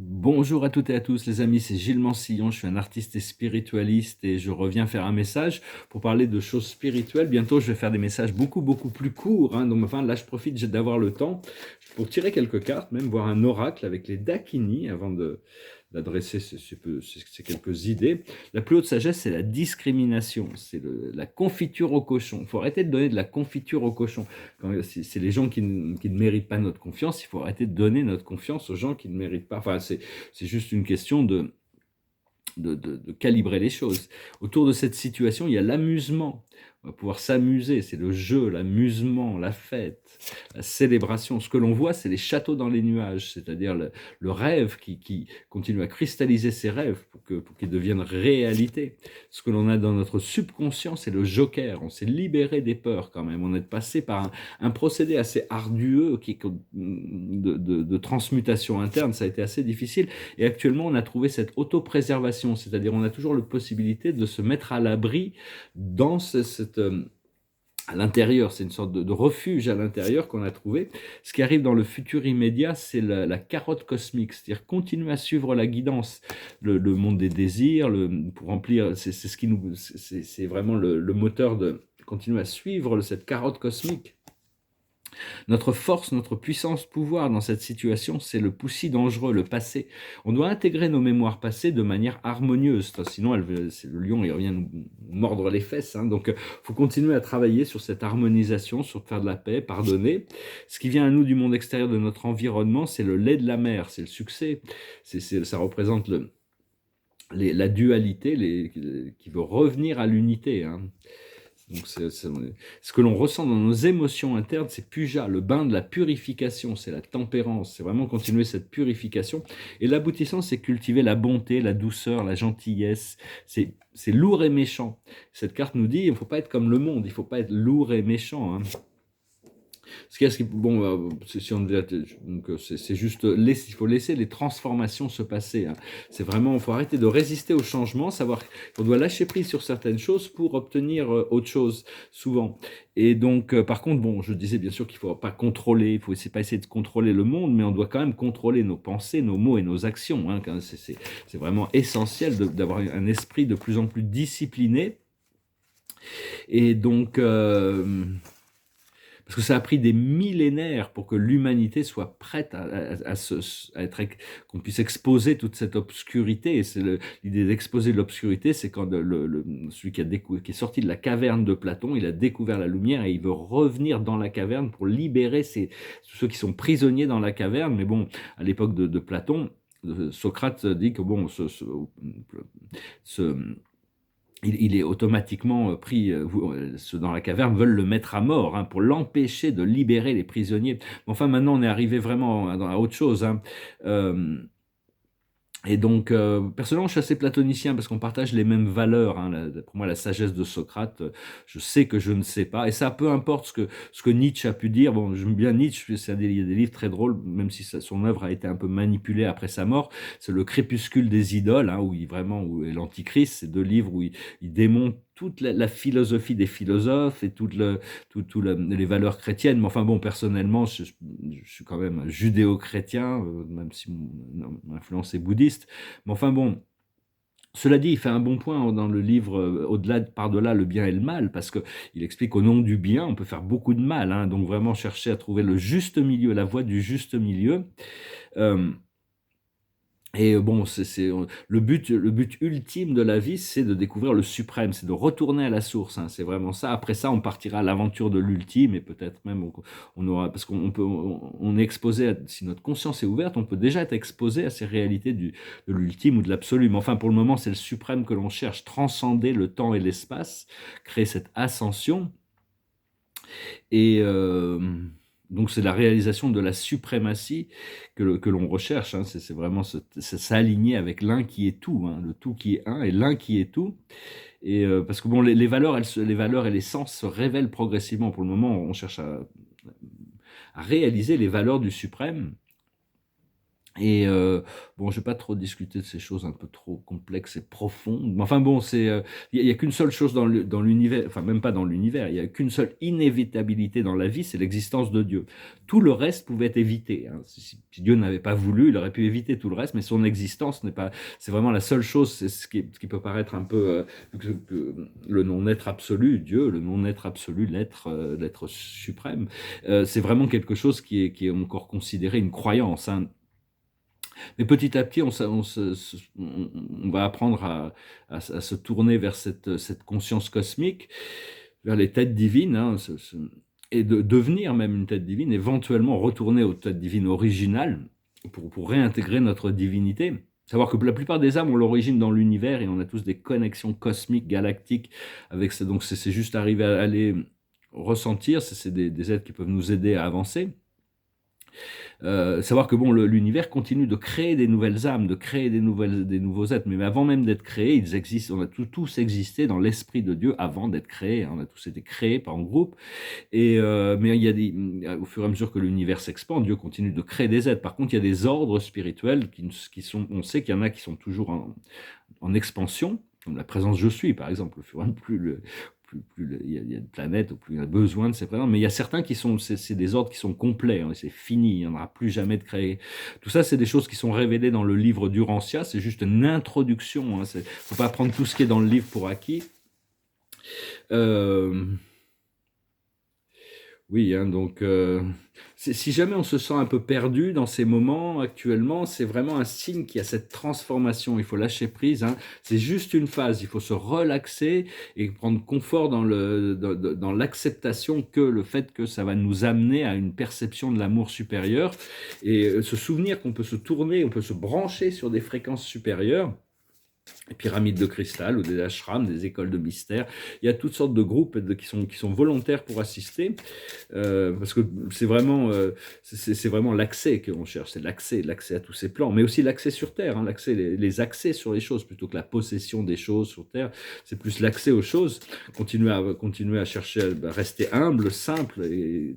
Bonjour à toutes et à tous les amis, c'est Gilles Mansillon, je suis un artiste et spiritualiste et je reviens faire un message pour parler de choses spirituelles. Bientôt je vais faire des messages beaucoup plus courts, donc enfin, là je profite d'avoir le temps pour tirer quelques cartes, même voir un oracle avec les Dakini avant d'adresser ces quelques idées. La plus haute sagesse, c'est la discrimination, c'est la confiture au cochon. Il faut arrêter de donner de la confiture au cochon. C'est les gens qui ne méritent pas notre confiance, il faut arrêter de donner notre confiance aux gens qui ne méritent pas. Enfin, c'est juste une question de calibrer les choses. Autour de cette situation, il y a l'amusement. On va pouvoir s'amuser, c'est le jeu, l'amusement, la fête, la célébration. Ce que l'on voit, c'est les châteaux dans les nuages, c'est-à-dire le rêve qui continue à cristalliser ses rêves pour qu'ils deviennent réalité. Ce que l'on a dans notre subconscient, c'est le joker. On s'est libéré des peurs quand même. On est passé par un procédé assez ardueux de transmutation interne. Ça a été assez difficile. Et actuellement, on a trouvé cette autopréservation, c'est-à-dire on a toujours la possibilité de se mettre à l'abri dans à l'intérieur, c'est une sorte de refuge à l'intérieur qu'on a trouvé. Ce qui arrive dans le futur immédiat, c'est la carotte cosmique, c'est-à-dire continuer à suivre la guidance, le monde des désirs, pour remplir, c'est vraiment le moteur de continuer à suivre cette carotte cosmique. Notre force, notre puissance, pouvoir dans cette situation, c'est le poussi dangereux, le passé. On doit intégrer nos mémoires passées de manière harmonieuse, sinon le lion il revient nous mordre les fesses. Donc il faut continuer à travailler sur cette harmonisation, sur faire de la paix, pardonner. Ce qui vient à nous du monde extérieur de notre environnement, c'est le lait de la mer, c'est le succès. Ça représente la dualité qui veut revenir à l'unité. Donc ce que l'on ressent dans nos émotions internes, c'est puja, le bain de la purification, c'est la tempérance, c'est vraiment continuer cette purification. Et l'aboutissant, c'est cultiver la bonté, la douceur, la gentillesse. C'est lourd et méchant. Cette carte nous dit, il ne faut pas être comme le monde, il ne faut pas être lourd et méchant. Bon, si on donc c'est juste, il faut laisser les transformations se passer. C'est vraiment, il faut arrêter de résister au changement, savoir qu'on doit lâcher prise sur certaines choses pour obtenir autre chose, souvent. Et donc, par contre, bon, je disais bien sûr qu'il ne faut pas contrôler, il faut pas essayer de contrôler le monde, mais on doit quand même contrôler nos pensées, nos mots et nos actions. C'est vraiment essentiel d'avoir un esprit de plus en plus discipliné. Et donc, parce que ça a pris des millénaires pour que l'humanité soit prête à être, qu'on puisse exposer toute cette obscurité. Et l'idée d'exposer l'obscurité, c'est quand celui qui est sorti de la caverne de Platon, il a découvert la lumière et il veut revenir dans la caverne pour libérer ceux qui sont prisonniers dans la caverne. Mais bon, à l'époque de Platon, Socrate dit que bon, il est automatiquement pris, ceux dans la caverne veulent le mettre à mort pour l'empêcher de libérer les prisonniers. Mais enfin, maintenant, on est arrivé vraiment à autre chose. Et donc, personnellement, je suis assez platonicien parce qu'on partage les mêmes valeurs. Pour moi, la sagesse de Socrate, je sais que je ne sais pas. Et ça, peu importe ce que Nietzsche a pu dire. Bon, j'aime bien Nietzsche, il y a des livres très drôles, même si son œuvre a été un peu manipulée après sa mort. C'est Le Crépuscule des idoles, où et l'Antichrist, c'est deux livres où il démonte toute la philosophie des philosophes et les valeurs chrétiennes. Mais enfin bon, personnellement, je suis quand même judéo-chrétien, même si mon influence est bouddhiste. Mais enfin bon, cela dit, il fait un bon point dans le livre Par-delà le bien et le mal, parce qu'il explique qu'au nom du bien, on peut faire beaucoup de mal. Donc vraiment chercher à trouver le juste milieu, la voie du juste milieu. Et bon, le but ultime de la vie, c'est de découvrir le suprême, c'est de retourner à la source. C'est vraiment ça. Après ça, on partira à l'aventure de l'ultime et peut-être même on aura, parce on est exposé, si notre conscience est ouverte, on peut déjà être exposé à ces réalités de l'ultime ou de l'absolu. Mais enfin, pour le moment, c'est le suprême que l'on cherche, transcender le temps et l'espace, créer cette ascension. Et donc c'est la réalisation de la suprématie que l'on recherche. C'est vraiment s'aligner avec l'un qui est tout, le tout qui est un et l'un qui est tout. Et parce que bon, les valeurs et les sens se révèlent progressivement. Pour le moment, on cherche à réaliser les valeurs du suprême. Et bon, je vais pas trop discuter de ces choses un peu trop complexes et profondes. Mais enfin bon, il y a qu'une seule chose dans l'univers, enfin même pas dans l'univers, il y a qu'une seule inévitabilité dans la vie, c'est l'existence de Dieu. Tout le reste pouvait être évité, hein. Si Dieu n'avait pas voulu, il aurait pu éviter tout le reste, mais son existence n'est pas, c'est vraiment la seule chose, c'est ce qui peut paraître un peu le non-être absolu, Dieu, le non-être absolu, l'être suprême. C'est vraiment quelque chose qui est encore considéré une croyance, hein. Mais petit à petit, on va apprendre à se tourner vers cette conscience cosmique, vers les têtes divines, hein, et de devenir même une tête divine, éventuellement retourner aux têtes divines originales pour réintégrer notre divinité. Savoir que la plupart des âmes ont l'origine dans l'univers et on a tous des connexions cosmiques, galactiques avec ça. Donc c'est juste arriver à les ressentir, c'est des êtres qui peuvent nous aider à avancer. Savoir que bon, l'univers continue de créer des nouvelles âmes, de créer des nouveaux êtres, mais avant même d'être créés, ils existent. On a tous existé dans l'esprit de Dieu avant d'être créés. On a tous été créés par un groupe. Mais il y a au fur et à mesure que l'univers s'expand, Dieu continue de créer des êtres. Par contre, il y a des ordres spirituels qui sont. On sait qu'il y en a qui sont toujours en expansion, comme la présence je suis, par exemple. Au fur et à mesure, plus il y a de planètes, plus il y a besoin de ces présences, mais il y a certains qui sont, c'est des ordres qui sont complets, hein, c'est fini, il n'y en aura plus jamais de créer. Tout ça, c'est des choses qui sont révélées dans le livre d'Urantia, c'est juste une introduction, hein, faut pas prendre tout ce qui est dans le livre pour acquis. Euh, Oui, hein, donc si jamais on se sent un peu perdu dans ces moments actuellement, c'est vraiment un signe qu'il y a cette transformation. Il faut lâcher prise, hein. C'est juste une phase. Il faut se relaxer et prendre confort dans l'acceptation que le fait que ça va nous amener à une perception de l'amour supérieur et se souvenir qu'on peut se tourner, on peut se brancher sur des fréquences supérieures. Des pyramides de cristal ou des ashrams, des écoles de mystère. Il y a toutes sortes de groupes qui sont volontaires pour assister, parce que c'est vraiment l'accès qu'on cherche, c'est l'accès à tous ces plans, mais aussi l'accès sur Terre, hein, les accès sur les choses, plutôt que la possession des choses sur Terre, c'est plus l'accès aux choses, continuer à chercher à rester humble, simple, et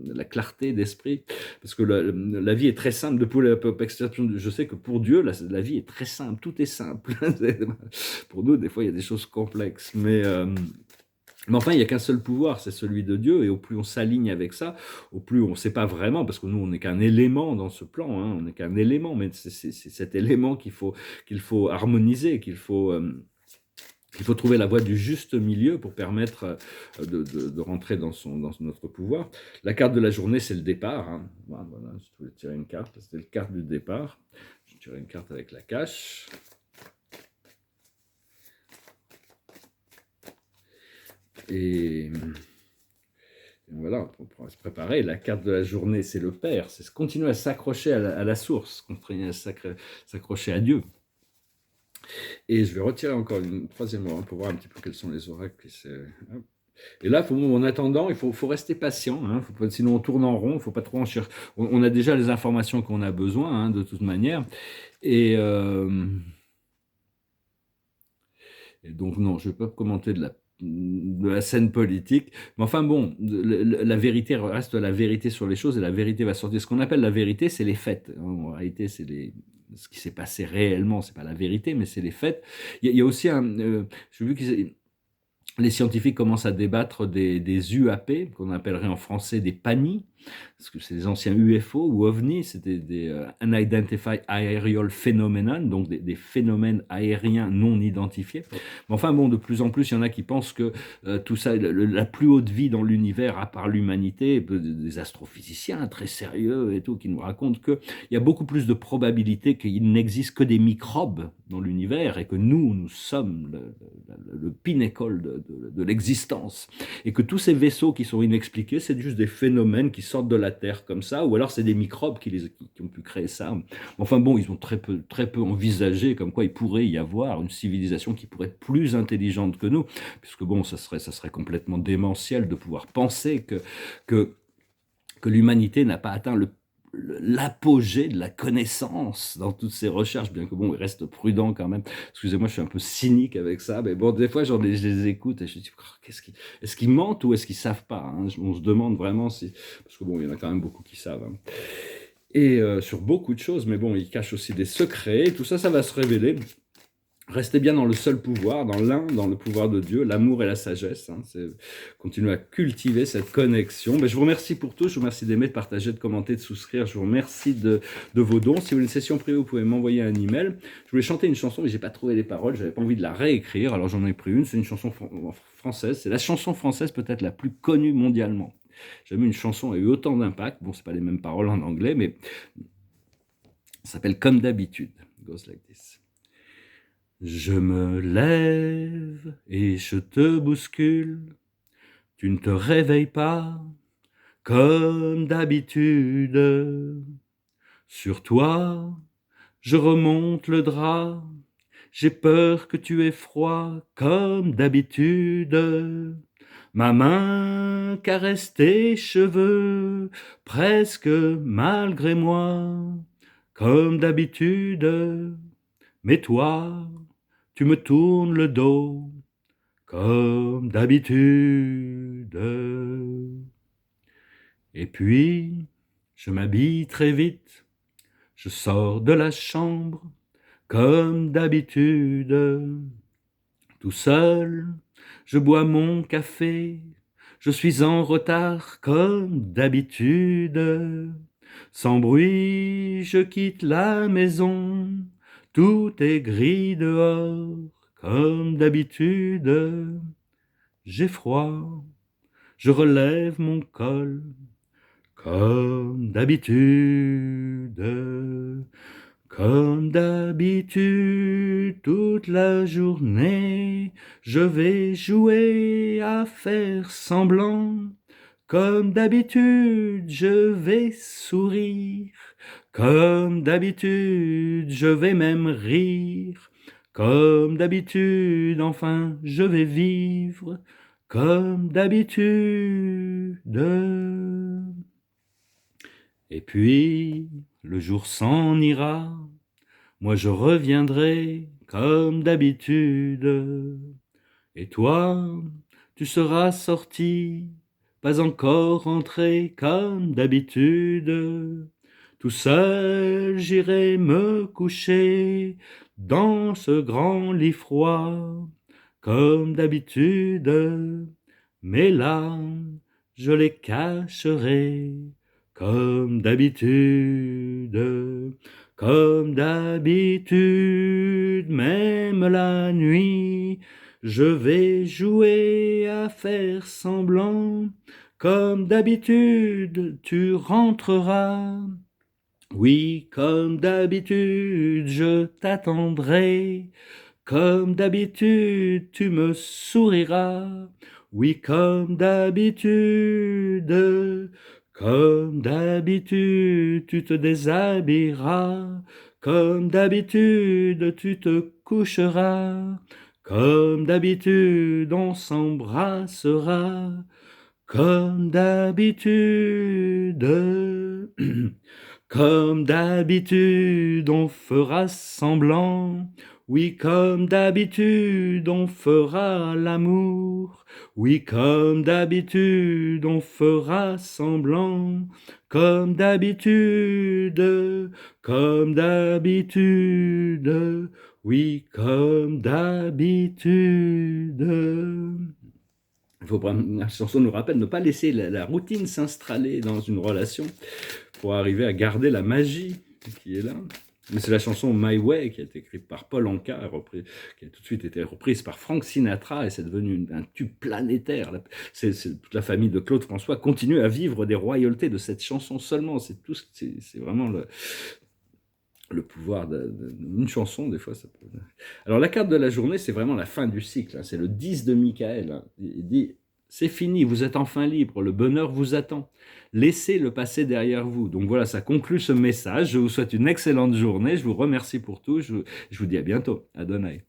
la clarté d'esprit, parce que la vie est très simple, je sais que pour Dieu, la vie est très simple, tout est simple. Pour nous, des fois, il y a des choses complexes, mais enfin, il n'y a qu'un seul pouvoir, c'est celui de Dieu, et au plus on s'aligne avec ça, au plus on ne sait pas vraiment, parce que nous, on n'est qu'un élément dans ce plan, hein, on n'est qu'un élément, mais c'est cet élément qu'il faut harmoniser, qu'il faut trouver la voie du juste milieu pour permettre de rentrer dans notre pouvoir. La carte de la journée, c'est le départ, hein. Voilà, je voulais tirer une carte, c'était la carte du départ. Je vais tirer une carte avec la cache. Et voilà, pour se préparer, la carte de la journée, c'est le Père, c'est continuer à s'accrocher à la source, continuer à s'accrocher à Dieu. Et je vais retirer encore une troisième oracle pour voir un petit peu quels sont les oracles. Et là, en attendant, il faut rester patient, hein, sinon on tourne en rond, il ne faut pas trop en chercher. On a déjà les informations qu'on a besoin, hein, de toute manière. Et donc non, je ne vais pas commenter de la scène politique, mais enfin bon, la vérité reste la vérité sur les choses et la vérité va sortir. Ce qu'on appelle la vérité, c'est les faits. En réalité, c'est ce qui s'est passé réellement, c'est pas la vérité, mais c'est les faits. Il y a aussi j'ai vu que les scientifiques commencent à débattre des UAP, qu'on appellerait en français des PANI, parce que c'est des anciens UFO ou OVNI, c'était des Unidentified Aerial Phenomenon, donc des phénomènes aériens non identifiés. Mais enfin bon, de plus en plus, il y en a qui pensent que tout ça, la plus haute vie dans l'univers, à part l'humanité, des astrophysiciens très sérieux et tout, qui nous racontent qu'il y a beaucoup plus de probabilités qu'il n'existe que des microbes dans l'univers et que nous sommes le pinnacle de l'existence. Et que tous ces vaisseaux qui sont inexpliqués, c'est juste des phénomènes qui sortent de la Terre comme ça, ou alors c'est des microbes qui ont pu créer ça. Enfin bon, ils ont très peu envisagé comme quoi il pourrait y avoir une civilisation qui pourrait être plus intelligente que nous, puisque bon, ça serait complètement démentiel de pouvoir penser que l'humanité n'a pas atteint l'apogée de la connaissance dans toutes ces recherches, bien que bon, il reste prudent quand même. Excusez-moi, je suis un peu cynique avec ça, mais bon, des fois, je les écoute et je me dis, est-ce qu'ils mentent ou est-ce qu'ils savent pas, hein? On se demande vraiment si, parce que bon, il y en a quand même beaucoup qui savent, hein. et sur beaucoup de choses, mais bon, il cache aussi des secrets, tout ça, ça va se révéler. Restez bien dans le seul pouvoir, dans le pouvoir de Dieu, l'amour et la sagesse. Hein, continuez à cultiver cette connexion. Ben, je vous remercie pour tout. Je vous remercie d'aimer, de partager, de commenter, de souscrire. Je vous remercie de vos dons. Si vous voulez une session privée, vous pouvez m'envoyer un email. Je voulais chanter une chanson, mais j'ai pas trouvé les paroles. J'avais pas envie de la réécrire, alors j'en ai pris une. C'est une chanson française. C'est la chanson française peut-être la plus connue mondialement. Jamais une chanson a eu autant d'impact. Bon, c'est pas les mêmes paroles en anglais, mais ça s'appelle Comme d'habitude. It goes like this. Je me lève et je te bouscule, tu ne te réveilles pas comme d'habitude. Sur toi, je remonte le drap, j'ai peur que tu aies froid comme d'habitude. Ma main caresse tes cheveux, presque malgré moi, comme d'habitude. Mais toi, tu me tournes le dos, comme d'habitude. Et puis, je m'habille très vite, je sors de la chambre, comme d'habitude. Tout seul, je bois mon café, je suis en retard, comme d'habitude. Sans bruit, je quitte la maison, tout est gris dehors, comme d'habitude. J'ai froid, je relève mon col, comme d'habitude. Comme d'habitude, toute la journée, je vais jouer à faire semblant. Comme d'habitude, je vais sourire. Comme d'habitude, je vais même rire. Comme d'habitude, enfin, je vais vivre. Comme d'habitude. Et puis, le jour s'en ira. Moi, je reviendrai comme d'habitude. Et toi, tu seras sorti, pas encore rentré comme d'habitude. Tout seul, j'irai me coucher dans ce grand lit froid, comme d'habitude. Mes larmes, je les cacherai, comme d'habitude. Comme d'habitude, même la nuit, je vais jouer à faire semblant. Comme d'habitude, tu rentreras. Oui, comme d'habitude, je t'attendrai. Comme d'habitude, tu me souriras. Oui, comme d'habitude. Comme d'habitude, tu te déshabilleras. Comme d'habitude, tu te coucheras. Comme d'habitude, on s'embrassera. Comme d'habitude. Comme d'habitude, on fera semblant. Oui, comme d'habitude, on fera l'amour. Oui, comme d'habitude, on fera semblant. Comme d'habitude, comme d'habitude. Oui, comme d'habitude. La chanson nous rappelle de ne pas laisser la routine s'installer dans une relation pour arriver à garder la magie qui est là. Mais c'est la chanson My Way qui a été écrite par Paul Anka, qui a tout de suite été reprise par Frank Sinatra, et c'est devenu un tube planétaire. Toute la famille de Claude François continue à vivre des royautés de cette chanson seulement. C'est vraiment le pouvoir d'une chanson, des fois. Ça peut... Alors la carte de la journée, c'est vraiment la fin du cycle. Hein. C'est le 10 de Michael. Hein. Il dit... C'est fini, vous êtes enfin libre, le bonheur vous attend. Laissez le passé derrière vous. Donc voilà, ça conclut ce message. Je vous souhaite une excellente journée. Je vous remercie pour tout. Je vous dis à bientôt. Adonai.